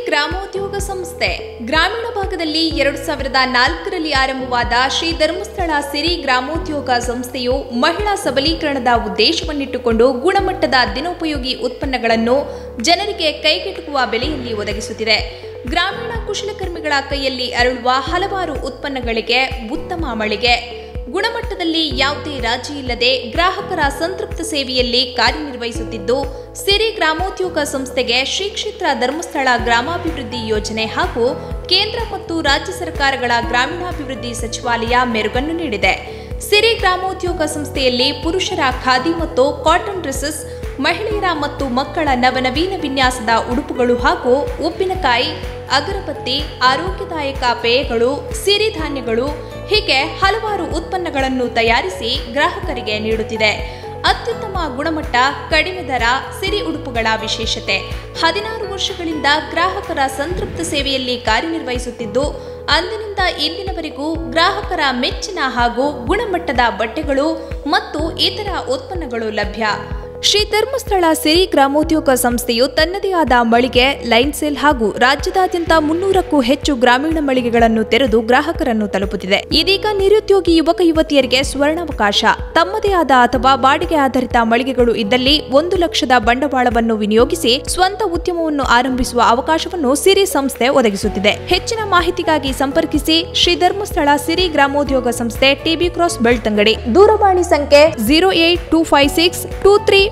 ಗ್ರಾಮೋದ್ಯೋಗ ಸಂಸ್ಥೆ ಗ್ರಾಮೀಣ ಭಾಗದಲ್ಲಿ 2004ರಲ್ಲಿ ಆರಂಭವಾದ ಶ್ರೀ ಧರ್ಮಸ್ಥಳ ಸಿರಿ ಗ್ರಾಮೋದ್ಯೋಗ ಸಂಸ್ಥೆಯು ಮಹಿಳಾ ಸಬಲೀಕರಣದ ಉದ್ದೇಶವನ್ನಿಟ್ಟುಕೊಂಡು ಗುಣಮಟ್ಟದ ದಿನೋಪಯೋಗಿ ಉತ್ಪನ್ನಗಳನ್ನು ಜನರಿಗೆ ಕೈಗೆಟುಕುವ ಬೆಲೆಯಲ್ಲಿ ಒದಗಿಸುತ್ತಿದೆ. ಗ್ರಾಮೀಣ ಕುಶಲಕರ್ಮಿಗಳ ಕೈಯಲ್ಲಿ ಅರಳುವ ಹಲವಾರು ಉತ್ಪನ್ನಗಳಿಗೆ ಉತ್ತಮ ಮಳಿಗೆ, ಗುಣಮಟ್ಟದಲ್ಲಿ ಯಾವುದೇ ರಾಜಿ ಇಲ್ಲದೆ ಗ್ರಾಹಕರ ಸಂತೃಪ್ತ ಸೇವೆಯಲ್ಲಿ ಕಾರ್ಯನಿರ್ವಹಿಸುತ್ತಿದ್ದು, ಸಿರಿ ಗ್ರಾಮೋದ್ಯೋಗ ಸಂಸ್ಥೆಗೆ ಶ್ರೀ ಕ್ಷೇತ್ರ ಧರ್ಮಸ್ಥಳ ಗ್ರಾಮಾಭಿವೃದ್ಧಿ ಯೋಜನೆ ಹಾಗೂ ಕೇಂದ್ರ ಮತ್ತು ರಾಜ್ಯ ಸರ್ಕಾರಗಳ ಗ್ರಾಮೀಣಾಭಿವೃದ್ಧಿ ಸಚಿವಾಲಯ ಮೆರುಗನ್ನು ನೀಡಿದೆ. ಸಿರಿ ಗ್ರಾಮೋದ್ಯೋಗ ಸಂಸ್ಥೆಯಲ್ಲಿ ಪುರುಷರ ಖಾದಿ ಮತ್ತು ಕಾಟನ್ ಡ್ರೆಸ್ಸಸ್, ಮಹಿಳೆಯರ ಮತ್ತು ಮಕ್ಕಳ ನವನವೀನ ವಿನ್ಯಾಸದ ಉಡುಪುಗಳು ಹಾಗೂ ಉಪ್ಪಿನಕಾಯಿ, ಅಗರಬತ್ತಿ, ಆರೋಗ್ಯದಾಯಕ ಪೇಯಗಳು, ಸಿರಿಧಾನ್ಯಗಳು ಹೀಗೆ ಹಲವಾರು ಉತ್ಪನ್ನಗಳನ್ನು ತಯಾರಿಸಿ ಗ್ರಾಹಕರಿಗೆ ನೀಡುತ್ತಿದೆ. ಅತ್ಯುತ್ತಮ ಗುಣಮಟ್ಟ, ಕಡಿಮೆ ದರ, ಸಿರಿ ಉಡುಪುಗಳ ವಿಶೇಷತೆ. 16 ವರ್ಷಗಳಿಂದ ಗ್ರಾಹಕರ ಸಂತೃಪ್ತ ಸೇವೆಯಲ್ಲಿ ಕಾರ್ಯನಿರ್ವಹಿಸುತ್ತಿದ್ದು, ಅಂದಿನಿಂದ ಇಂದಿನವರೆಗೂ ಗ್ರಾಹಕರ ಮೆಚ್ಚಿನ ಹಾಗೂ ಗುಣಮಟ್ಟದ ಬಟ್ಟೆಗಳು ಮತ್ತು ಇತರ ಉತ್ಪನ್ನಗಳು ಲಭ್ಯ. ಶ್ರೀ ಧರ್ಮಸ್ಥಳ ಸಿರಿ ಗ್ರಾಮೋದ್ಯೋಗ ಸಂಸ್ಥೆಯು ತನ್ನದೇ ಆದ ಮಳಿಗೆ, ಲೈನ್ ಸೇಲ್ ಹಾಗೂ ರಾಜ್ಯದಾದ್ಯಂತ 300ಕ್ಕೂ ಹೆಚ್ಚು ಗ್ರಾಮೀಣ ಮಳಿಗೆಗಳನ್ನು ತೆರೆದು ಗ್ರಾಹಕರನ್ನು ತಲುಪುತ್ತಿದೆ. ಇದೀಗ ನಿರುದ್ಯೋಗಿ ಯುವಕ ಯುವತಿಯರಿಗೆ ಸುವರ್ಣಾವಕಾಶ. ತಮ್ಮದೇ ಆದ ಅಥವಾ ಬಾಡಿಗೆ ಆಧಾರಿತ ಮಳಿಗೆಗಳು ಇದ್ದಲ್ಲಿ 1 ಲಕ್ಷದ ಬಂಡವಾಳವನ್ನು ವಿನಿಯೋಗಿಸಿ ಸ್ವಂತ ಉದ್ಯಮವನ್ನು ಆರಂಭಿಸುವ ಅವಕಾಶವನ್ನು ಸಿರಿ ಸಂಸ್ಥೆ ಒದಗಿಸುತ್ತಿದೆ. ಹೆಚ್ಚಿನ ಮಾಹಿತಿಗಾಗಿ ಸಂಪರ್ಕಿಸಿ ಶ್ರೀ ಧರ್ಮಸ್ಥಳ ಸಿರಿ ಗ್ರಾಮೋದ್ಯೋಗ ಸಂಸ್ಥೆ, ಟಿಬಿ ಕ್ರಾಸ್, ಬೆಳ್ತಂಗಡಿ. ದೂರವಾಣಿ ಸಂಖ್ಯೆ 08256234760.